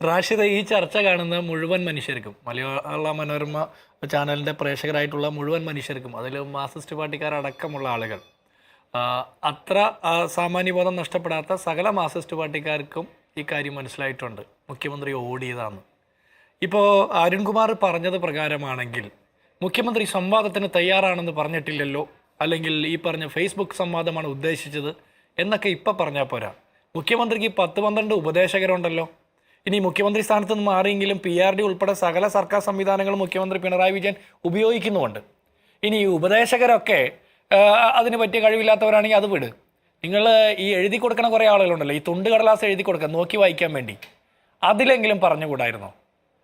റാഷിദ, ഈ ചർച്ച കാണുന്ന മുഴുവൻ മനുഷ്യർക്കും, മലയാള മനോരമ ചാനലിൻ്റെ പ്രേക്ഷകരായിട്ടുള്ള മുഴുവൻ മനുഷ്യർക്കും, അതിൽ മാർക്സിസ്റ്റ് പാർട്ടിക്കാരടക്കമുള്ള ആളുകൾ, ആ, അത്ര സാമാന്യബോധം നഷ്ടപ്പെടാത്ത സകല മാർക്സിസ്റ്റ് പാർട്ടിക്കാർക്കും ഈ കാര്യം മനസ്സിലായിട്ടുണ്ട്. മുഖ്യമന്ത്രി ഓടിയതാണ്. ഇപ്പോൾ അരുൺകുമാർ പറഞ്ഞത് പ്രകാരമാണെങ്കിൽ മുഖ്യമന്ത്രി സംവാദത്തിന് തയ്യാറാണെന്ന് പറഞ്ഞിട്ടില്ലല്ലോ, അല്ലെങ്കിൽ ഈ പറഞ്ഞ ഫേസ്ബുക്ക് സംവാദമാണ് ഉദ്ദേശിച്ചത് എന്നൊക്കെ ഇപ്പം പറഞ്ഞാൽ പോരാ. മുഖ്യമന്ത്രിക്ക് 10-12 ഉപദേശകരുണ്ടല്ലോ. ഇനി മുഖ്യമന്ത്രി സ്ഥാനത്ത് നിന്ന് മാറിയെങ്കിലും PRD ഉൾപ്പെടെ സകല സർക്കാർ സംവിധാനങ്ങളും മുഖ്യമന്ത്രി പിണറായി വിജയൻ ഉപയോഗിക്കുന്നുമുണ്ട്. ഇനി ഈ ഉപദേശകരൊക്കെ അതിന് പറ്റിയ കഴിവില്ലാത്തവരാണെങ്കിൽ അത് വിട്. നിങ്ങൾ ഈ എഴുതി കൊടുക്കണ കുറേ ആളുകളുണ്ടല്ലോ, ഈ തുണ്ട് കടലാസ് എഴുതി കൊടുക്കുക നോക്കി വായിക്കാൻ വേണ്ടി, അതിലെങ്കിലും പറഞ്ഞുകൂടായിരുന്നോ?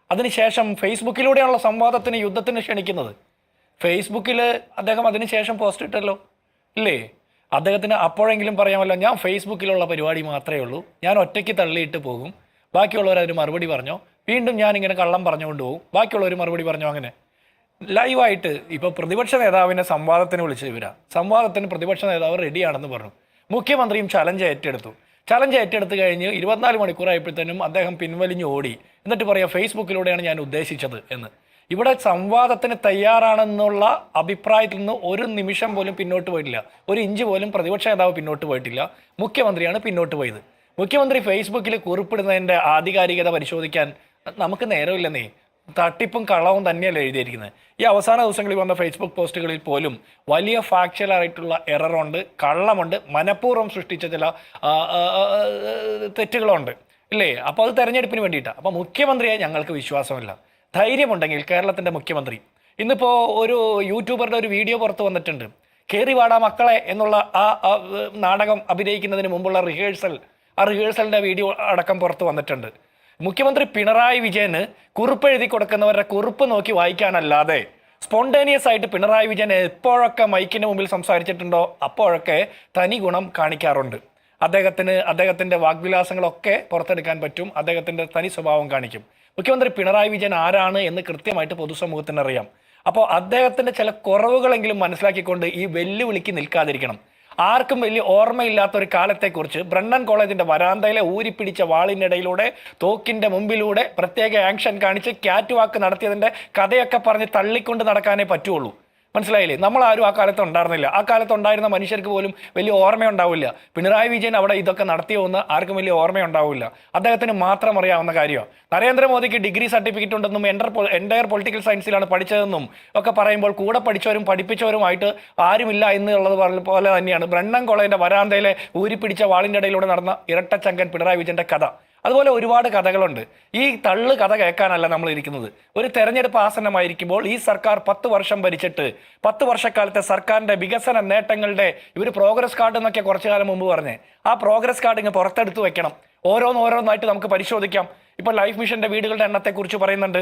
അതിനുശേഷം ഫേസ്ബുക്കിലൂടെയുള്ള സംവാദത്തിന്, യുദ്ധത്തിന് ക്ഷണിക്കുന്നത്. ഫേസ്ബുക്കിൽ അദ്ദേഹം അതിനുശേഷം പോസ്റ്റ് ഇട്ടല്ലോ, ഇല്ലേ? അദ്ദേഹത്തിന് അപ്പോഴെങ്കിലും പറയാമല്ലോ, ഞാൻ ഫേസ്ബുക്കിലുള്ള പരിപാടി മാത്രമേ ഉള്ളൂ, ഞാൻ ഒറ്റയ്ക്ക് തള്ളിയിട്ട് പോകും, ബാക്കിയുള്ളവർ അതിന് മറുപടി പറഞ്ഞോ, വീണ്ടും ഞാനിങ്ങനെ കള്ളം പറഞ്ഞുകൊണ്ട് പോകും, ബാക്കിയുള്ളവർ മറുപടി പറഞ്ഞോ. അങ്ങനെ ലൈവായിട്ട് ഇപ്പോൾ പ്രതിപക്ഷ നേതാവിനെ സംവാദത്തിന് വിളിച്ച് വരാം. സംവാദത്തിന് പ്രതിപക്ഷ നേതാവ് റെഡിയാണെന്ന് പറഞ്ഞു. മുഖ്യമന്ത്രിയും ചലഞ്ച് ഏറ്റെടുത്ത് കഴിഞ്ഞ് 24 മണിക്കൂറായപ്പോഴത്തേനും അദ്ദേഹം പിൻവലിഞ്ഞ് ഓടി. എന്നിട്ട് പറയാം ഫേസ്ബുക്കിലൂടെയാണ് ഞാൻ ഉദ്ദേശിച്ചത് എന്ന്. ഇവിടെ സംവാദത്തിന് തയ്യാറാണെന്നുള്ള അഭിപ്രായത്തിൽ നിന്ന് ഒരു നിമിഷം പോലും പിന്നോട്ട് പോയിട്ടില്ല, ഒരു ഇഞ്ച് പോലും പ്രതിപക്ഷ നേതാവ് പിന്നോട്ട് പോയിട്ടില്ല. മുഖ്യമന്ത്രിയാണ് പിന്നോട്ട് പോയത്. മുഖ്യമന്ത്രി ഫേസ്ബുക്കിൽ കുറിപ്പിടുന്നതിൻ്റെ ആധികാരികത പരിശോധിക്കാൻ നമുക്ക് നേരമില്ലെന്നേ. തട്ടിപ്പും കള്ളവും തന്നെയല്ല എഴുതിയിരിക്കുന്നത്. ഈ അവസാന ദിവസങ്ങളിൽ വന്ന ഫേസ്ബുക്ക് പോസ്റ്റുകളിൽ പോലും വലിയ ഫാക്ച്വലായിട്ടുള്ള എററുണ്ട്, കള്ളമുണ്ട്, മനഃപൂർവ്വം സൃഷ്ടിച്ച ചില തെറ്റുകളുണ്ട്, ഇല്ലേ? അപ്പോൾ അത് തെരഞ്ഞെടുപ്പിന് വേണ്ടിയിട്ടാണ്. അപ്പോൾ മുഖ്യമന്ത്രിയെ ഞങ്ങൾക്ക് വിശ്വാസമില്ല. ധൈര്യമുണ്ടെങ്കിൽ കേരളത്തിൻ്റെ മുഖ്യമന്ത്രി, ഇന്നിപ്പോൾ ഒരു യൂട്യൂബറുടെ ഒരു വീഡിയോ പുറത്ത് വന്നിട്ടുണ്ട്, കേറി വാടാ മക്കളെ എന്നുള്ള ആ നാടകം അഭിനയിക്കുന്നതിന് മുമ്പുള്ള റിഹേഴ്സലിൻ്റെ വീഡിയോ അടക്കം പുറത്ത് വന്നിട്ടുണ്ട്. മുഖ്യമന്ത്രി പിണറായി വിജയന് കുറിപ്പ് എഴുതി കൊടുക്കുന്നവരുടെ കുറിപ്പ് നോക്കി വായിക്കാനല്ലാതെ സ്പോണ്ടേനിയസ് ആയിട്ട് പിണറായി വിജയൻ എപ്പോഴൊക്കെ മൈക്കിന് മുമ്പിൽ സംസാരിച്ചിട്ടുണ്ടോ അപ്പോഴൊക്കെ തനി ഗുണം കാണിക്കാറുണ്ട്. അദ്ദേഹത്തിൻ്റെ വാഗ്വിലാസങ്ങളൊക്കെ പുറത്തെടുക്കാൻ പറ്റും, അദ്ദേഹത്തിൻ്റെ തനി സ്വഭാവം കാണിക്കും. മുഖ്യമന്ത്രി പിണറായി വിജയൻ ആരാണ് എന്ന് കൃത്യമായിട്ട് പൊതുസമൂഹത്തിന് അറിയാം. അപ്പോൾ അദ്ദേഹത്തിൻ്റെ ചില കുറവുകളെങ്കിലും മനസ്സിലാക്കിക്കൊണ്ട് ഈ വെല്ലുവിളിക്ക് നിൽക്കാതിരിക്കണം. ആർക്കും വലിയ ഓർമ്മയില്ലാത്ത ഒരു കാലത്തെക്കുറിച്ച് ബ്രണ്ണൻ കോളേജിൻ്റെ വരാന്തയിലെ ഊരിപ്പിടിച്ച വാളിനിടയിലൂടെ, തോക്കിൻ്റെ മുമ്പിലൂടെ പ്രത്യേക ആക്ഷൻ കാണിച്ച് ക്യാറ്റ് വാക്ക് നടത്തിയതിൻ്റെ കഥയൊക്കെ പറഞ്ഞ് തള്ളിക്കൊണ്ട് നടക്കാനേ പറ്റുള്ളൂ. മനസ്സിലായില്ലേ? നമ്മളാരും ആ കാലത്ത് ഉണ്ടായിരുന്നില്ല. ആ കാലത്ത് ഉണ്ടായിരുന്ന മനുഷ്യർക്ക് പോലും വലിയ ഓർമ്മയുണ്ടാവില്ല. പിണറായി വിജയൻ അവിടെ ഇതൊക്കെ നടത്തിയോന്ന് ആർക്കും വലിയ ഓർമ്മയുണ്ടാവില്ല. അദ്ദേഹത്തിന് മാത്രം അറിയാവുന്ന കാര്യമാണ്. നരേന്ദ്രമോദിക്ക് ഡിഗ്രി സർട്ടിഫിക്കറ്റ് ഉണ്ടെന്നും എൻ്റയർ പൊളിറ്റിക്കൽ സയൻസിലാണ് പഠിച്ചതെന്നും ഒക്കെ പറയുമ്പോൾ കൂടെ പഠിച്ചവരും പഠിപ്പിച്ചവരുമായിട്ട് ആരുമില്ല എന്നുള്ളത് പോലെ തന്നെയാണ് ബ്രണ്ണൻ കോളേജിൻ്റെ വരാന്തയിലെ ഊരിപ്പിടിച്ച വാളിൻ്റെ ഇടയിലൂടെ നടന്ന ഇരട്ടച്ചങ്കൻ പിണറായി വിജയൻ്റെ കഥ. അതുപോലെ ഒരുപാട് കഥകളുണ്ട്. ഈ തള്ളു കഥ കേൾക്കാനല്ല നമ്മൾ ഇരിക്കുന്നത്. ഒരു തെരഞ്ഞെടുപ്പ് ആസന്നമായിരിക്കുമ്പോൾ ഈ സർക്കാർ 10 വർഷം ഭരിച്ചിട്ട് 10 വർഷക്കാലത്തെ സർക്കാരിൻ്റെ വികസന നേട്ടങ്ങളുടെ ഇവർ പ്രോഗ്രസ് കാർഡ് എന്നൊക്കെ കുറച്ചു കാലം മുമ്പ് പറഞ്ഞേ, ആ പ്രോഗ്രസ് കാർഡ് ഇങ്ങ് പുറത്തെടുത്ത് വെക്കണം. ഓരോന്നായിട്ട് നമുക്ക് പരിശോധിക്കാം. ഇപ്പോൾ ലൈഫ് മിഷൻ്റെ വീടുകളുടെ എണ്ണത്തെക്കുറിച്ച് പറയുന്നുണ്ട്.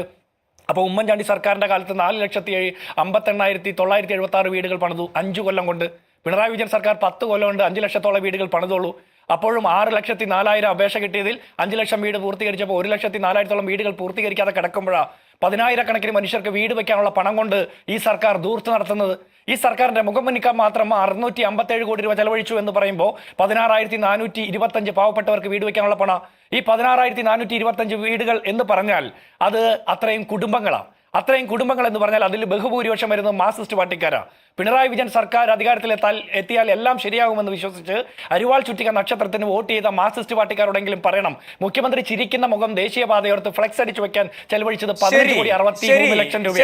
അപ്പോൾ ഉമ്മൻചാണ്ടി സർക്കാരിൻ്റെ കാലത്ത് 4,58,976 വീടുകൾ പണിതു 5 കൊല്ലം കൊണ്ട്. പിണറായി വിജയൻ സർക്കാർ 10 കൊല്ലം കൊണ്ട് 5 ലക്ഷത്തോളം വീടുകൾ പണിതുള്ളൂ. അപ്പോഴും 6,04,000 അപേക്ഷ കിട്ടിയതിൽ 5 ലക്ഷം വീട് പൂർത്തീകരിച്ചപ്പോൾ 1,04,000 വീടുകൾ പൂർത്തീകരിക്കാതെ കിടക്കുമ്പോഴാണ് 10,000-കണക്കിന് മനുഷ്യർക്ക് വീട് വയ്ക്കാനുള്ള പണം കൊണ്ട് ഈ സർക്കാർ ധൂർത്ത് നടത്തുന്നത്. ഈ സർക്കാരിൻ്റെ മുഖം മുന്നിക്കാൻ മാത്രം 657 കോടി രൂപ ചെലവഴിച്ചു എന്ന് പറയുമ്പോൾ 16,425 പാവപ്പെട്ടവർക്ക് വീട് വയ്ക്കാനുള്ള പണം. ഈ 16,425 വീടുകൾ എന്ന് പറഞ്ഞാൽ അത് അത്രയും കുടുംബങ്ങളാണ്. അത്രയും കുടുംബങ്ങൾ എന്ന് പറഞ്ഞാൽ അതിൽ ബഹുഭൂരിപക്ഷം വരുന്നത് മാർക്സിസ്റ്റ് പാർട്ടിക്കാരാണ്. പിണറായി വിജയൻ സർക്കാർ എത്തിയാൽ എല്ലാം ശരിയാകുമെന്ന് വിശ്വസിച്ച് അരിവാൾ ചുറ്റിക നക്ഷത്രത്തിന് വോട്ട് ചെയ്ത മാർക്സിസ്റ്റ് പാർട്ടിക്കാരോടെങ്കിലും പറയണം, മുഖ്യമന്ത്രി ചിരിക്കുന്ന മുഖം ദേശീയപാതയോർത്ത് ഫ്ലെക്സ് അടിച്ചു വെക്കാൻ ചെലവഴിച്ചത് 15,63,00,000 രൂപ.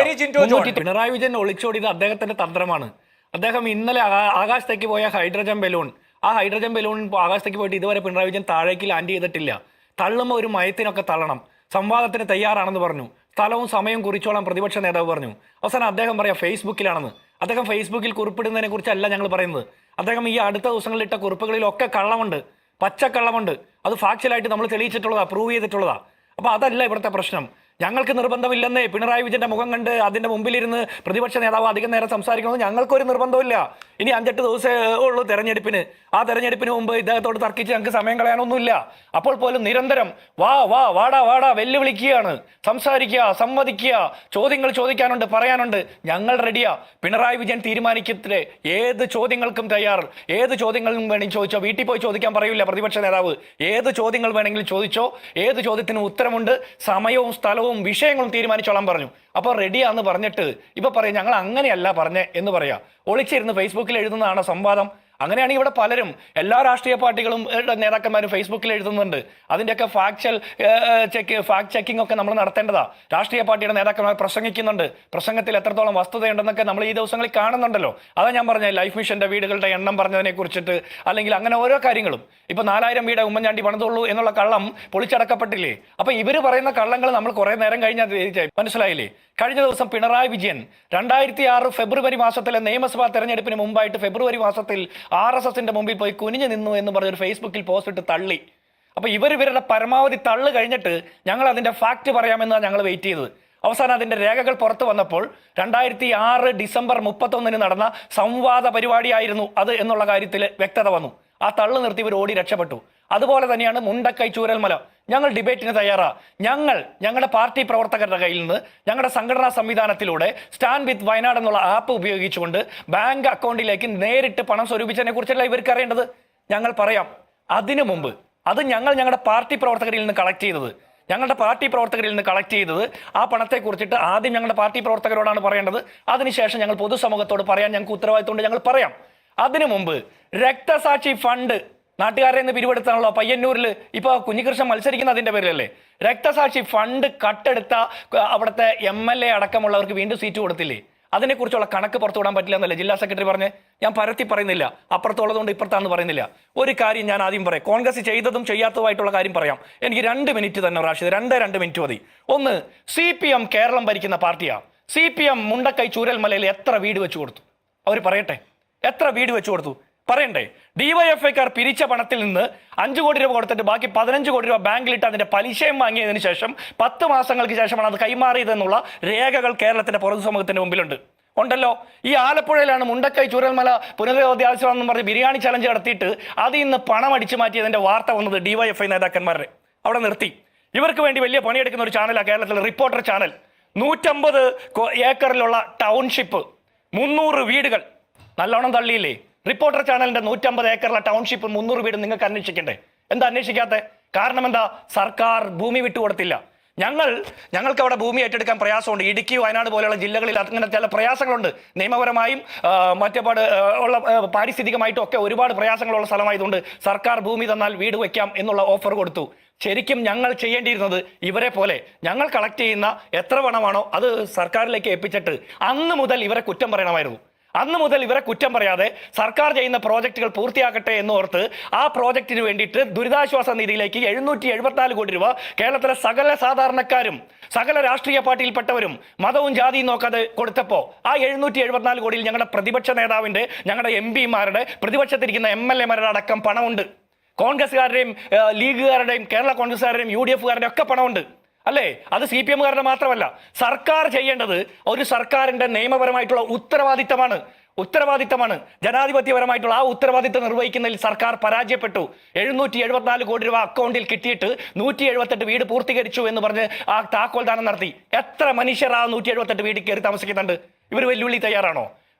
പിണറായി വിജയൻ ഒളിച്ചോടിയത് അദ്ദേഹത്തിന്റെ തന്ത്രമാണ്. അദ്ദേഹം ഇന്നലെ ആകാശത്തേക്ക് പോയ ഹൈഡ്രജൻ ബലൂൺ, ആ ഹൈഡ്രജൻ ബലൂൺ ആകാശത്തേക്ക് പോയിട്ട് ഇതുവരെ പിണറായി വിജയൻ താഴേക്ക് ലാൻഡ് ചെയ്തിട്ടില്ല. തള്ളുമ്പോൾ ഒരു മയത്തിനൊക്കെ തള്ളണം. സംവാദത്തിന് തയ്യാറാണെന്ന് പറഞ്ഞു. സ്ഥലവും സമയവും കുറിച്ചോളാം പ്രതിപക്ഷ നേതാവ് പറഞ്ഞു. അവസാനം അദ്ദേഹം പറയാം ഫേസ്ബുക്കിലാണെന്ന്. അദ്ദേഹം ഫേസ്ബുക്കിൽ കുറിപ്പിടുന്നതിനെ കുറിച്ചല്ല ഞങ്ങൾ പറയുന്നത്. അദ്ദേഹം ഈ അടുത്ത ദിവസങ്ങളിൽ ഇട്ട കുറിപ്പുകളിലൊക്കെ കള്ളമുണ്ട്, പച്ചക്കള്ളമുണ്ട്. അത് ഫാക്ച്വലായിട്ട് നമ്മൾ തെളിയിച്ചിട്ടുള്ളതാണ്, പ്രൂവ് ചെയ്തിട്ടുള്ളതാണ്. അപ്പോൾ അതല്ല ഇവിടുത്തെ പ്രശ്നം. ഞങ്ങൾക്ക് നിർബന്ധമില്ലെന്നേ. പിണറായി വിജയന്റെ മുഖം കണ്ട് അതിന്റെ മുമ്പിലിരുന്ന് പ്രതിപക്ഷ നേതാവ് അധികം നേരം സംസാരിക്കുന്നത് ഞങ്ങൾക്കൊരു നിർബന്ധമില്ല. ഇനി 5-8 ദിവസമേ ഉള്ളൂ തെരഞ്ഞെടുപ്പിന്. ആ തെരഞ്ഞെടുപ്പിന് മുമ്പ് ഇദ്ദേഹത്തോട് തർക്കിച്ച് ഞങ്ങൾക്ക് സമയം കളയാനൊന്നുമില്ല. അപ്പോൾ പോലും നിരന്തരം വാടാ വെല്ലുവിളിക്കുകയാണ്. സംസാരിക്കുക, സംവദിക്കുക, ചോദ്യങ്ങൾ ചോദിക്കാനുണ്ട്, പറയാനുണ്ട്. ഞങ്ങൾ റെഡിയാ. പിണറായി വിജയൻ തീരുമാനിക്കത്തില്ലേ, ഏത് ചോദ്യങ്ങൾക്കും തയ്യാർ. ഏത് ചോദ്യങ്ങളും വേണമെങ്കിൽ ചോദിച്ചോ. വീട്ടിൽ പോയി ചോദിക്കാൻ പറയൂല പ്രതിപക്ഷ നേതാവ്. ഏത് ചോദ്യങ്ങൾ വേണമെങ്കിലും ചോദിച്ചോ. ഏത് ചോദ്യത്തിനും ഉത്തരമുണ്ട്. സമയവും സ്ഥലവും വിഷയങ്ങളും തീരുമാനിച്ചോളാൻ പറഞ്ഞു. അപ്പോൾ റെഡിയാന്ന് പറഞ്ഞിട്ട് ഇപ്പൊ പറയാം ഞങ്ങൾ അങ്ങനെയല്ല പറഞ്ഞേ എന്ന് പറയാ. ഒളിച്ചിരുന്ന് ഫേസ്ബുക്കിൽ എഴുതുന്നതാണ് സംവാദം. അങ്ങനെയാണെങ്കിൽ ഇവിടെ പലരും, എല്ലാ രാഷ്ട്രീയ പാർട്ടികളും നേതാക്കന്മാരും ഫേസ്ബുക്കിൽ എഴുതുന്നുണ്ട്. അതിൻ്റെയൊക്കെ ഫാക്ട് ചെക്കിംഗ് ഒക്കെ നമ്മൾ നടത്തേണ്ടതാ. രാഷ്ട്രീയ പാർട്ടിയുടെ നേതാക്കന്മാർ പ്രസംഗിക്കുന്നുണ്ട്. പ്രസംഗത്തിൽ എത്രത്തോളം വസ്തുതയുണ്ടെന്നൊക്കെ നമ്മൾ ഈ ദിവസങ്ങളിൽ കാണുന്നുണ്ടല്ലോ. അതാ ഞാൻ പറഞ്ഞത്, ലൈഫ് മിഷന്റെ വീടുകളുടെ എണ്ണം പറഞ്ഞതിനെ കുറിച്ചിട്ട്, അല്ലെങ്കിൽ അങ്ങനെ ഓരോ കാര്യങ്ങളും. ഇപ്പൊ 4000 വീട് ഉമ്മൻചാണ്ടി പണിതുള്ളൂ എന്നുള്ള കള്ളം പൊളിച്ചടക്കപ്പെട്ടില്ലേ. അപ്പൊ ഇവര് പറയുന്ന കള്ളങ്ങൾ നമ്മൾ കുറെ നേരം കഴിഞ്ഞാൽ മനസ്സിലായില്ലേ. കഴിഞ്ഞ ദിവസം പിണറായി വിജയൻ 2006 ഫെബ്രുവരി മാസത്തിലെ നിയമസഭാ തെരഞ്ഞെടുപ്പിന് മുമ്പായിട്ട് ഫെബ്രുവരി മാസത്തിൽ RSSന്റെ മുമ്പിൽ പോയി കുനിഞ്ഞു നിന്നു എന്ന് പറഞ്ഞൊരു ഫേസ്ബുക്കിൽ പോസ്റ്റ് ഇട്ട് തള്ളി. അപ്പൊ ഇവരുടെ പരമാവധി തള്ളു കഴിഞ്ഞിട്ട് ഞങ്ങൾ അതിന്റെ ഫാക്ട് പറയാമെന്നാണ് ഞങ്ങൾ വെയിറ്റ് ചെയ്തത്. അവസാനം അതിന്റെ രേഖകൾ പുറത്തു വന്നപ്പോൾ 2006 ഡിസംബർ 31 നടന്ന സംവാദ പരിപാടിയായിരുന്നു അത് എന്നുള്ള കാര്യത്തിൽ വ്യക്തത വന്നു. ആ തള്ളു നിർത്തി ഇവർ ഓടി രക്ഷപ്പെട്ടു. അതുപോലെ തന്നെയാണ് മുണ്ടക്കൈ ചൂരൽമല. ഞങ്ങൾ ഡിബേറ്റിന് തയ്യാറാ. ഞങ്ങളുടെ പാർട്ടി പ്രവർത്തകരുടെ കയ്യിൽ നിന്ന് ഞങ്ങളുടെ സംഘടനാ സംവിധാനത്തിലൂടെ സ്റ്റാൻഡ് വിത്ത് വയനാട് എന്നുള്ള ആപ്പ് ഉപയോഗിച്ചുകൊണ്ട് ബാങ്ക് അക്കൗണ്ടിലേക്ക് നേരിട്ട് പണം സ്വരൂപിച്ചതിനെ കുറിച്ചല്ല ഇവർക്ക് അറിയേണ്ടത്. ഞങ്ങൾ പറയാം. അതിനു മുമ്പ് അത് ഞങ്ങളുടെ പാർട്ടി പ്രവർത്തകരിൽ നിന്ന് കളക്ട് ചെയ്തത് ആ പണത്തെ കുറിച്ചിട്ട് ആദ്യം ഞങ്ങളുടെ പാർട്ടി പ്രവർത്തകരോടാണ് പറയേണ്ടത്. അതിനുശേഷം ഞങ്ങൾ പൊതുസമൂഹത്തോട് പറയാൻ ഞങ്ങൾക്ക് ഉത്തരവാദിത്തമുണ്ട്. ഞങ്ങൾ പറയാം. അതിനു മുമ്പ് രക്തസാക്ഷി ഫണ്ട് നാട്ടുകാരെ നിന്ന് പിരിവെടുത്താണല്ലോ പയ്യന്നൂരിൽ ഇപ്പൊ കുഞ്ഞികൃഷ്ണൻ മത്സരിക്കുന്ന അതിന്റെ പേരിലല്ലേ. രക്തസാക്ഷി ഫണ്ട് കട്ടെടുത്ത അവിടുത്തെ MLA അടക്കമുള്ളവർക്ക് വീണ്ടും സീറ്റ് കൊടുത്തില്ലേ. അതിനെക്കുറിച്ചുള്ള കണക്ക് പുറത്തുവിടാൻ പറ്റില്ല എന്നല്ലേ ജില്ലാ സെക്രട്ടറി പറഞ്ഞ്. ഞാൻ പരത്തി പറയുന്നില്ല, അപ്പുറത്തുള്ളതുകൊണ്ട് ഇപ്പുറത്താണെന്ന് പറയുന്നില്ല. ഒരു കാര്യം ഞാൻ ആദ്യം പറയാം. കോൺഗ്രസ് ചെയ്തതും ചെയ്യാത്തതുമായിട്ടുള്ള കാര്യം പറയാം. എനിക്ക് 2 മിനിറ്റ് തന്നെ റാഷിദ്, 2 മിനിറ്റ് മതി. ഒന്ന്, CPM കേരളം ഭരിക്കുന്ന പാർട്ടിയാണ്. CPM മുണ്ടക്കൈ ചൂരൽമലയിൽ എത്ര വീട് വെച്ചു കൊടുത്തു? അവർ പറയട്ടെ, എത്ര വീട് വെച്ചു കൊടുത്തു പറയണ്ടേ. DYFIക്കാർ പിരിച്ച പണത്തിൽ നിന്ന് 5 കോടി രൂപ കൊടുത്തിട്ട് ബാക്കി 15 കോടി രൂപ ബാങ്കിലിട്ട് അതിന്റെ പലിശയും വാങ്ങിയതിനു ശേഷം 10 മാസങ്ങൾക്ക് ശേഷമാണ് അത് കൈമാറിയതെന്നുള്ള രേഖകൾ കേരളത്തിന്റെ പൊതുസമൂഹത്തിന്റെ മുമ്പിലുണ്ട്. ഉണ്ടല്ലോ. ഈ ആലപ്പുഴയിലാണ് മുണ്ടക്കൈ ചൂരൽമല പുനരവധ്യാവശ്യം എന്ന് പറഞ്ഞ് ബിരിയാണി ചലഞ്ച് നടത്തിയിട്ട് അതിൽ നിന്ന് പണം അടിച്ചു മാറ്റിയതിന്റെ വാർത്ത വന്നത് DYFI നേതാക്കന്മാരുടെ. അവിടെ നിർത്തി. ഇവർക്ക് വേണ്ടി വലിയ പണിയെടുക്കുന്ന ഒരു ചാനലാണ് കേരളത്തിലെ റിപ്പോർട്ടർ ചാനൽ. 150 ഏക്കറിലുള്ള ടൗൺഷിപ്പ്, 300 വീടുകൾ. നല്ലോണം തള്ളിയില്ലേ. റിപ്പോർട്ടർ ചാനലിന്റെ 150 ഏക്കറിലെ ടൗൺഷിപ്പ്, 300 വീട് നിങ്ങൾക്ക് അന്വേഷിക്കണ്ടേ? എന്താ അന്വേഷിക്കാത്ത കാരണം? എന്താ? സർക്കാർ ഭൂമി വിട്ടുകൊടുത്തില്ല. ഞങ്ങൾക്ക് അവിടെ ഭൂമി ഏറ്റെടുക്കാൻ പ്രയാസമുണ്ട്. ഇടുക്കി, വയനാട് പോലെയുള്ള ജില്ലകളിൽ അങ്ങനെ ചില പ്രയാസങ്ങളുണ്ട്. നിയമപരമായും മറ്റേപാട് ഉള്ള പാരിസ്ഥിതികമായിട്ടും ഒക്കെ ഒരുപാട് പ്രയാസങ്ങളുള്ള സ്ഥലമായതുകൊണ്ട് സർക്കാർ ഭൂമി തന്നാൽ വീട് വയ്ക്കാം എന്നുള്ള ഓഫർ കൊടുത്തു. ശരിക്കും ഞങ്ങൾ ചെയ്യേണ്ടിയിരുന്നത് ഇവരെ പോലെ ഞങ്ങൾ കളക്ട് ചെയ്യുന്ന എത്ര പണമാണോ അത് സർക്കാരിലേക്ക് ഏൽപ്പിച്ചിട്ട് അന്ന് മുതൽ ഇവരെ കുറ്റം പറയണമായിരുന്നു. അന്ന് മുതൽ ഇവരെ കുറ്റം പറയാതെ സർക്കാർ ചെയ്യുന്ന പ്രോജക്റ്റുകൾ പൂർത്തിയാക്കട്ടെ എന്നോർത്ത് ആ പ്രോജക്റ്റിന് വേണ്ടിയിട്ട് ദുരിതാശ്വാസ നിധിയിലേക്ക് 774 കോടി രൂപ കേരളത്തിലെ സകല സാധാരണക്കാരും സകല രാഷ്ട്രീയ പാർട്ടിയിൽപ്പെട്ടവരും മതവും ജാതിയും നോക്കാതെ കൊടുത്തപ്പോൾ ആ 774 കോടിയിൽ ഞങ്ങളുടെ പ്രതിപക്ഷ നേതാവിന്റെ, ഞങ്ങളുടെ MPമാരുടെ, പ്രതിപക്ഷത്തിരിക്കുന്ന MLAമാരുടെ അടക്കം പണമുണ്ട്. കോൺഗ്രസ്സുകാരുടെയും ലീഗുകാരുടെയും കേരള കോൺഗ്രസ്സുകാരുടെയും UDFകാരുടെയും ഒക്കെ പണമുണ്ട് അല്ലേ. അത് CPMകാരുടെ മാത്രമല്ല. സർക്കാർ ചെയ്യേണ്ടത് ഒരു സർക്കാരിന്റെ നിയമപരമായിട്ടുള്ള ഉത്തരവാദിത്തമാണ്. ജനാധിപത്യപരമായിട്ടുള്ള ആ ഉത്തരവാദിത്തം നിർവഹിക്കുന്നതിൽ സർക്കാർ പരാജയപ്പെട്ടു. 774 കോടി രൂപ അക്കൗണ്ടിൽ കിട്ടിയിട്ട് 178 വീട് പൂർത്തീകരിച്ചു എന്ന് പറഞ്ഞ് ആ താക്കോൽദാനം നടത്തി. എത്ര മനുഷ്യർ ആ 178 വീട്ടിൽ കയറി താമസിക്കുന്നുണ്ട്? ഇവർ വെല്ലുവിളി തയ്യാറാണോ?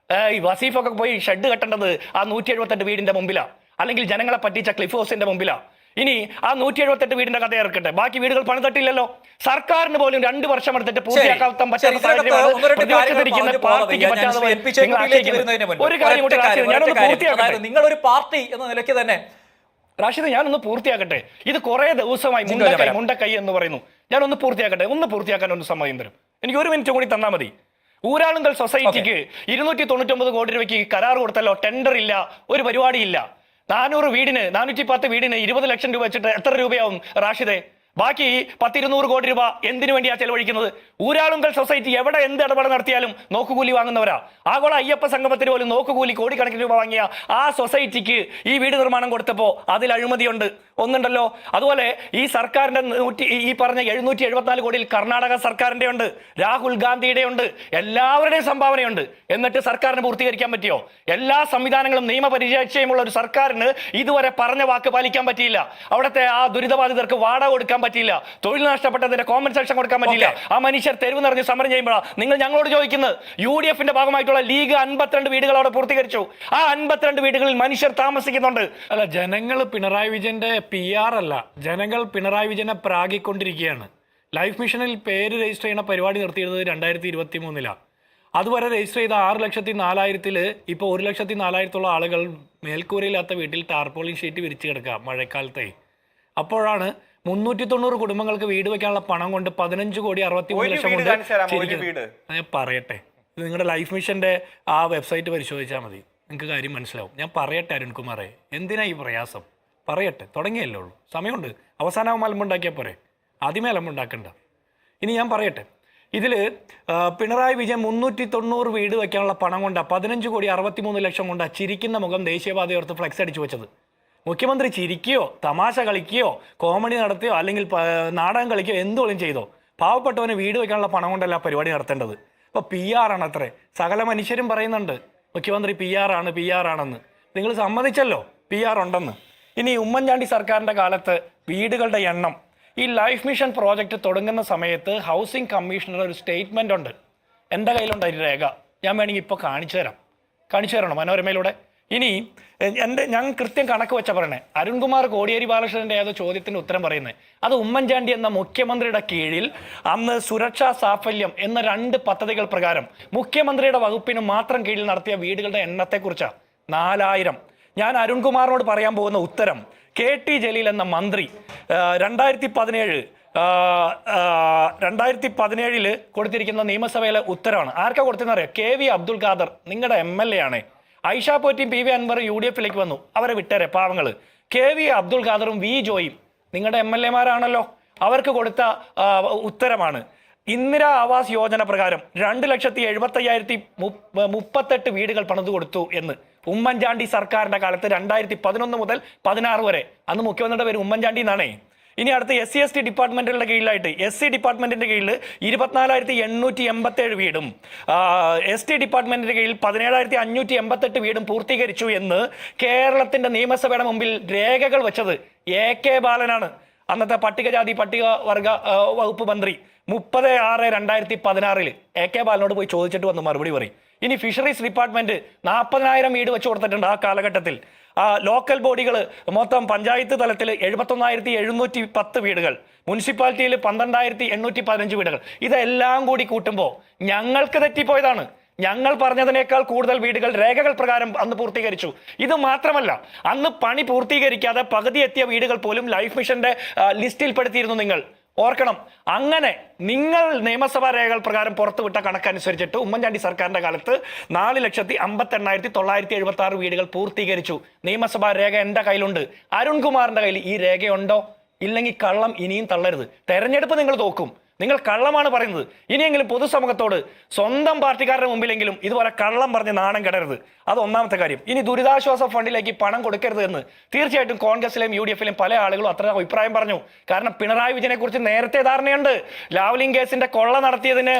ഈ വസീഫൊക്കെ പോയി ഷെഡ് കെട്ടേണ്ടത് ആ 178 വീടിന്റെ മുമ്പിലാണ്, അല്ലെങ്കിൽ ജനങ്ങളെ പറ്റിച്ച ക്ലിഫ് ഹൗസിന്റെ മുമ്പിലാണ്. ഇനി ആ 178 വീടിന്റെ കഥ ഇറക്കട്ടെ. ബാക്കി വീടുകൾ പണിതട്ടില്ലല്ലോ. സർക്കാരിന് പോലും 2 വർഷം എടുത്തിട്ട് പൂർത്തിയാക്കാൻ ഒരു കാര്യം കൂടി നിങ്ങളൊരു പാർട്ടി എന്ന നിലയ്ക്ക് തന്നെ റാഷിദ് ഞാനൊന്ന് പൂർത്തിയാക്കട്ടെ. ഇത് കുറെ ദിവസമായി മുണ്ടക്കൈ എന്ന് പറയുന്നു. ഞാനൊന്ന് പൂർത്തിയാക്കാൻ ഒന്ന് സമയം തരും. എനിക്ക് 1 മിനിറ്റ് കൂടി തന്നാൽ മതി. ഊരാളുങ്കൽ സൊസൈറ്റിക്ക് 299 കോടി രൂപയ്ക്ക് കരാർ കൊടുത്തല്ലോ. ടെൻഡർ ഇല്ല, ഒരു പരിപാടിയില്ല. 410 വീടിന് 20 ലക്ഷം രൂപ വെച്ചിട്ട് എത്ര രൂപയാവും റാഷിദെ? ബാക്കി 100-200 കോടി രൂപ എന്തിനു വേണ്ടിയാ ചെലവഴിക്കുന്നത്? ഊരാളുങ്കൽ സൊസൈറ്റി എവിടെ എന്ത് ഇടപാട് നടത്തിയാലും നോക്കുകൂലി വാങ്ങുന്നവരാ. ആഗോള അയ്യപ്പ സംഗമത്തിന് പോലും നോക്കുകൂലി കോടിക്കണക്കിന് രൂപ വാങ്ങിയ ആ സൊസൈറ്റിക്ക് ഈ വീട് നിർമ്മാണം കൊടുത്തപ്പോൾ അതിൽ അഴിമതിയുണ്ട് ഒന്നുണ്ടല്ലോ. അതുപോലെ ഈ സർക്കാരിന്റെ ഈ പറഞ്ഞ 774 കോടിയിൽ കർണാടക സർക്കാരിന്റെ ഉണ്ട്, രാഹുൽ ഗാന്ധിയുടെ ഉണ്ട്, എല്ലാവരുടെയും സംഭാവനയുണ്ട്. എന്നിട്ട് സർക്കാരിന് പൂർത്തീകരിക്കാൻ പറ്റിയോ? എല്ലാ സംവിധാനങ്ങളും നിയമപരിചയമുള്ള ഒരു സർക്കാരിന് ഇതുവരെ പറഞ്ഞ വാക്ക് പാലിക്കാൻ പറ്റിയില്ല. അവിടുത്തെ ആ ദുരിതബാധിതർക്ക് വാടക കൊടുക്കാൻ പറ്റിയില്ല, തൊഴിൽ നഷ്ടപ്പെട്ടതിന്റെ കോമ്പൻസേഷൻ കൊടുക്കാൻ പറ്റില്ല. ആ മനുഷ്യർ തെരുവ് നിറഞ്ഞ് സമരം ചെയ്യുമ്പോഴാണ് നിങ്ങൾ ഞങ്ങളോട് ചോദിക്കുന്നത്. UDFന്റെ ഭാഗമായിട്ടുള്ള ലീഗ് 52 വീടുകൾ അവിടെ പൂർത്തീകരിച്ചു. ആ 52 വീടുകളിൽ മനുഷ്യർ താമസിക്കുന്നുണ്ട്. അല്ല, ജനങ്ങൾ പിണറായി വിജയന്റെ PR അല്ല, ജനങ്ങൾ പിണറായി വിജയനെ പ്രാഗിക്കൊണ്ടിരിക്കുകയാണ്. ലൈഫ് മിഷനിൽ പേര് രജിസ്റ്റർ ചെയ്യുന്ന പരിപാടി നിർത്തിയിരുന്നത് 2023 അതുവരെ രജിസ്റ്റർ ചെയ്ത 6,04,000 ഇപ്പോൾ 1,04,000 ആളുകൾ മേൽക്കൂരയില്ലാത്ത വീട്ടിൽ ടാർപോളിൻ ഷീറ്റ് വിരിച്ചു കിടക്കുക മഴക്കാലത്തെ. അപ്പോഴാണ് 390 കുടുംബങ്ങൾക്ക് വീട് വെക്കാനുള്ള പണം കൊണ്ട് 15,63,00,000 കൊണ്ട് ഞാൻ പറയട്ടെ. ഇത് നിങ്ങളുടെ ലൈഫ് മിഷന്റെ ആ വെബ്സൈറ്റ് പരിശോധിച്ചാൽ മതി, നിങ്ങൾക്ക് കാര്യം മനസ്സിലാവും. ഞാൻ പറയട്ടെ അരുൺകുമാറെ, എന്തിനാ ഈ പ്രയാസം? പറയട്ടെ, തുടങ്ങിയല്ലേ ഉള്ളൂ, സമയമുണ്ട്. അവസാനം അലമ്പുണ്ടാക്കിയാൽ പോരെ, ആദ്യമേ അലമ്പുണ്ടാക്കണ്ട. ഇനി ഞാൻ പറയട്ടെ, ഇതിൽ പിണറായി വിജയൻ 390 വീട് വയ്ക്കാനുള്ള പണം കൊണ്ട് 15,63,00,000 കൊണ്ട് ചിരിക്കുന്ന മുഖം ദേശീയപാതയോർത്ത് ഫ്ലെക്സ് അടിച്ചു വെച്ചത്. മുഖ്യമന്ത്രി ചിരിക്കുകയോ തമാശ കളിക്കുകയോ കോമഡി നടത്തിയോ അല്ലെങ്കിൽ നാടകം കളിക്കുകയോ എന്തുപോലും ചെയ്തോ, പാവപ്പെട്ടവന് വീട് വയ്ക്കാനുള്ള പണം കൊണ്ടല്ല പരിപാടി നടത്തേണ്ടത്. ഇപ്പോൾ PR ആണ് അത്രേ. സകല മനുഷ്യരും പറയുന്നുണ്ട് മുഖ്യമന്ത്രി PR ആണെന്ന്. നിങ്ങൾ സമ്മതിച്ചല്ലോ PR ഉണ്ടെന്ന്. ഇനി ഉമ്മൻചാണ്ടി സർക്കാരിൻ്റെ കാലത്ത് വീടുകളുടെ എണ്ണം, ഈ ലൈഫ് മിഷൻ പ്രോജക്റ്റ് തുടങ്ങുന്ന സമയത്ത് ഹൗസിംഗ് കമ്മീഷണർ ഒരു സ്റ്റേറ്റ്മെൻ്റ് ഉണ്ട്, എൻ്റെ കയ്യിലുണ്ട് അതിൻ്റെ രേഖ. ഞാൻ വേണമെങ്കിൽ ഇപ്പോൾ കാണിച്ചു തരണം മനോരമയിലൂടെ. ഇനി ഞാൻ കൃത്യം കണക്ക് വെച്ച പറയണേ. അരുൺകുമാർ കോടിയേരി ബാലകൃഷ്ണൻ്റെ ഏതോ ചോദ്യത്തിന് ഉത്തരം പറയുന്നത് അത് ഉമ്മൻചാണ്ടി എന്ന മുഖ്യമന്ത്രിയുടെ കീഴിൽ അന്ന് സുരക്ഷാ സാഫല്യം എന്ന 2 പദ്ധതികൾ പ്രകാരം മുഖ്യമന്ത്രിയുടെ വകുപ്പിന് മാത്രം കീഴിൽ നടത്തിയ വീടുകളുടെ എണ്ണത്തെക്കുറിച്ചാണ്. 4,000. ഞാൻ അരുൺകുമാറിനോട് പറയാൻ പോകുന്ന ഉത്തരം KT ജലീൽ എന്ന മന്ത്രി 2017 കൊടുത്തിരിക്കുന്ന നിയമസഭയിലെ ഉത്തരവാണ്. ആർക്കാ കൊടുത്തെന്നറിയാം? KV അബ്ദുൽ ഖാദർ, നിങ്ങളുടെ MLA ആണ്. ഐഷ പോറ്റിയും PV അൻവറും UDFിലേക്ക് വന്നു, അവരെ വിട്ടേരെ പാവങ്ങള്. KV അബ്ദുൽ ഖാദറും V ജോയും നിങ്ങളുടെ MLA-മാരാണല്ലോ, അവർക്ക് കൊടുത്ത ഉത്തരമാണ്. ഇന്ദിരാ ആവാസ് യോജന പ്രകാരം 2,75,038 വീടുകൾ പണിതു കൊടുത്തു എന്ന് ഉമ്മൻചാണ്ടി സർക്കാരിന്റെ കാലത്ത് 2011 മുതൽ 16 വരെ. അന്ന് മുഖ്യമന്ത്രിയുടെ പേര് ഉമ്മൻചാണ്ടി എന്നാണേ. ഇനി അടുത്ത് SC/ST ഡിപ്പാർട്ട്മെന്റുകളുടെ കീഴിലായിട്ട് SC ഡിപ്പാർട്ട്മെന്റിന്റെ കീഴിൽ 24,887 വീടും ST ഡിപ്പാർട്ട്മെന്റിന്റെ കീഴിൽ 17,588 വീടും പൂർത്തീകരിച്ചു എന്ന് കേരളത്തിന്റെ നിയമസഭയുടെ മുമ്പിൽ രേഖകൾ വെച്ചത് AK ബാലനാണ്, അന്നത്തെ പട്ടികജാതി പട്ടികവർഗ വകുപ്പ് മന്ത്രി. 30/6/2016 AK ബാലനോട് പോയി ചോദിച്ചിട്ട് വന്ന് മറുപടി പറയും. ഇനി ഫിഷറീസ് ഡിപ്പാർട്ട്മെന്റ് 40,000 വീട് വെച്ച് കൊടുത്തിട്ടുണ്ട് ആ കാലഘട്ടത്തിൽ. ലോക്കൽ ബോഡികൾ മൊത്തം പഞ്ചായത്ത് തലത്തിൽ 71,710 വീടുകൾ, മുനിസിപ്പാലിറ്റിയിൽ 12,815 വീടുകൾ. ഇതെല്ലാം കൂടി കൂട്ടുമ്പോൾ ഞങ്ങൾക്ക് തെറ്റിപ്പോയതാണ്. ഞങ്ങൾ പറഞ്ഞതിനേക്കാൾ കൂടുതൽ വീടുകൾ രേഖകൾ പ്രകാരം അന്ന് പൂർത്തീകരിച്ചു. ഇത് മാത്രമല്ല, അന്ന് പണി പൂർത്തീകരിക്കാതെ പകുതി എത്തിയ വീടുകൾ പോലും ലൈഫ് മിഷന്റെ ലിസ്റ്റിൽപ്പെടുത്തിയിരുന്നു. നിങ്ങൾ ഓർക്കണം, അങ്ങനെ നിങ്ങൾ നിയമസഭാ രേഖകൾ പ്രകാരം പുറത്തുവിട്ട കണക്കനുസരിച്ചിട്ട് ഉമ്മൻചാണ്ടി സർക്കാരിന്റെ കാലത്ത് 4,58,976 വീടുകൾ പൂർത്തീകരിച്ചു. നിയമസഭാ രേഖ എൻ്റെ കയ്യിലുണ്ട്. അരുൺകുമാറിന്റെ കയ്യിൽ ഈ രേഖയുണ്ടോ? ഇല്ലെങ്കിൽ കള്ളം ഇനിയും തള്ളരുത്. തെരഞ്ഞെടുപ്പ് നിങ്ങൾ തോക്കും, നിങ്ങൾ കള്ളമാണ് പറയുന്നത്. ഇനിയെങ്കിലും പൊതുസമൂഹത്തോട് സ്വന്തം പാർട്ടിക്കാരുടെ മുമ്പിലെങ്കിലും ഇതുപോലെ കള്ളം പറഞ്ഞ് നാണം കെടരുത്. അത് ഒന്നാമത്തെ കാര്യം. ഇനി ദുരിതാശ്വാസ ഫണ്ടിലേക്ക് പണം കൊടുക്കരുത് എന്ന് തീർച്ചയായിട്ടും കോൺഗ്രസിലെയും UDFിലെയും പല ആളുകളും അത്ര അഭിപ്രായം പറഞ്ഞു. കാരണം പിണറായി വിജയനെ കുറിച്ച് നേരത്തെ ധാരണയുണ്ട്. ലാവ്ലിൻ കേസിന്റെ കൊള്ള നടത്തിയതിന്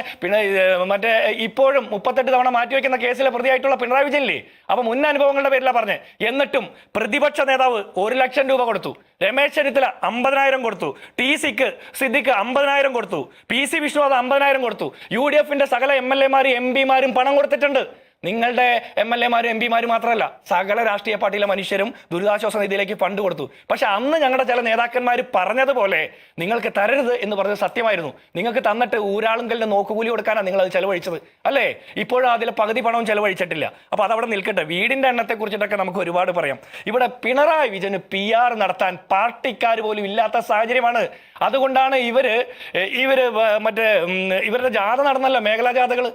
മറ്റേ ഇപ്പോഴും 38 തവണ മാറ്റിവെക്കുന്ന കേസിലെ പ്രതിയായിട്ടുള്ള പിണറായി വിജയനില്ലേ, അപ്പൊ മുൻ അനുഭവങ്ങളുടെ പേരിലാണ് പറഞ്ഞത്. എന്നിട്ടും പ്രതിപക്ഷ നേതാവ് 1 ലക്ഷം രൂപ കൊടുത്തു, രമേശ് ചെന്നിത്തല 50,000 കൊടുത്തു, TCക്ക് സിദ്ദിഖ് 50,000 കൊടുത്തു, PC വിഷ്ണുനാഥ് 50,000 കൊടുത്തു. UDFിന്റെ സകല MLA-മാരും MP-മാരും പണം കൊടുത്തിട്ടുണ്ട്. നിങ്ങളുടെ MLA-മാരും MP-മാരും മാത്രമല്ല, സകല രാഷ്ട്രീയ പാർട്ടിയിലെ മനുഷ്യരും ദുരിതാശ്വാസ നിധിയിലേക്ക് ഫണ്ട് കൊടുത്തു. പക്ഷെ അന്ന് ഞങ്ങളുടെ ചില നേതാക്കന്മാർ പറഞ്ഞതുപോലെ നിങ്ങൾക്ക് തരരുത് എന്ന് പറഞ്ഞത് സത്യമായിരുന്നു. നിങ്ങൾക്ക് തന്നിട്ട് ഊരാളുങ്കലിന് നോക്കുകൂലി കൊടുക്കാനാണ് നിങ്ങൾ അത് ചെലവഴിച്ചത് അല്ലേ? ഇപ്പോഴും അതിലെ പകുതി പണവും ചെലവഴിച്ചിട്ടില്ല. അപ്പൊ അതവിടെ നിൽക്കട്ടെ. വീടിന്റെ എണ്ണത്തെ കുറിച്ചിട്ടൊക്കെ നമുക്ക് ഒരുപാട് പറയാം. ഇവിടെ പിണറായി വിജയന് PR നടത്താൻ പാർട്ടിക്കാർ പോലും ഇല്ലാത്ത സാഹചര്യമാണ്. അതുകൊണ്ടാണ് ഇവര് ഇവരുടെ ജാഥ നടന്നല്ലോ, മേഖലാ ജാഥകൾ.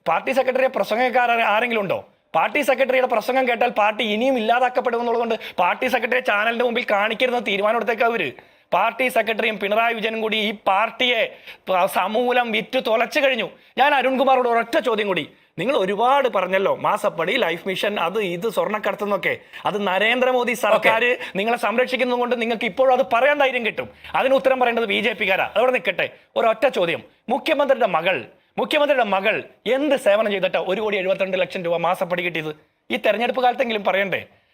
പാർട്ടി സെക്രട്ടറിയെ പ്രസംഗക്കാർ ആരെങ്കിലും ഉണ്ടോ? പാർട്ടി സെക്രട്ടറിയുടെ പ്രസംഗം കേട്ടാൽ പാർട്ടി ഇനിയും ഇല്ലാതാക്കപ്പെടുമെന്നുള്ളതുകൊണ്ട് പാർട്ടി സെക്രട്ടറിയെ ചാനലിന്റെ മുമ്പിൽ കാണിക്കരുതെന്ന് തീരുമാനം എടുത്തേക്ക് അവര്. പാർട്ടി സെക്രട്ടറിയും പിണറായി വിജയനും കൂടി ഈ പാർട്ടിയെ സമൂലം വിറ്റ് തുലച്ചു കഴിഞ്ഞു. ഞാൻ അരുൺകുമാറോട് ഒരൊറ്റ ചോദ്യം കൂടി, നിങ്ങൾ ഒരുപാട് പറഞ്ഞല്ലോ മാസപ്പടി, ലൈഫ് മിഷൻ, അത് ഇത് സ്വർണ്ണക്കടത്തെന്നൊക്കെ. അത് നരേന്ദ്രമോദി സർക്കാർ നിങ്ങളെ സംരക്ഷിക്കുന്നത് കൊണ്ട് നിങ്ങൾക്ക് ഇപ്പോഴും അത് പറയാൻ ധൈര്യം കിട്ടും. അതിന് ഉത്തരം പറയേണ്ടത് BJP-കാരാ. അതവിടെ നിൽക്കട്ടെ. ഒരൊറ്റ ചോദ്യം, മുഖ്യമന്ത്രിയുടെ മകൾ എന്ത് സേവനം ചെയ്തിട്ടാ 1,72,00,000 രൂപ മാസപ്പടി കിട്ടിയത്? ഈ തെരഞ്ഞെടുപ്പ് കാലത്തെങ്കിലും പറയണ്ടേ?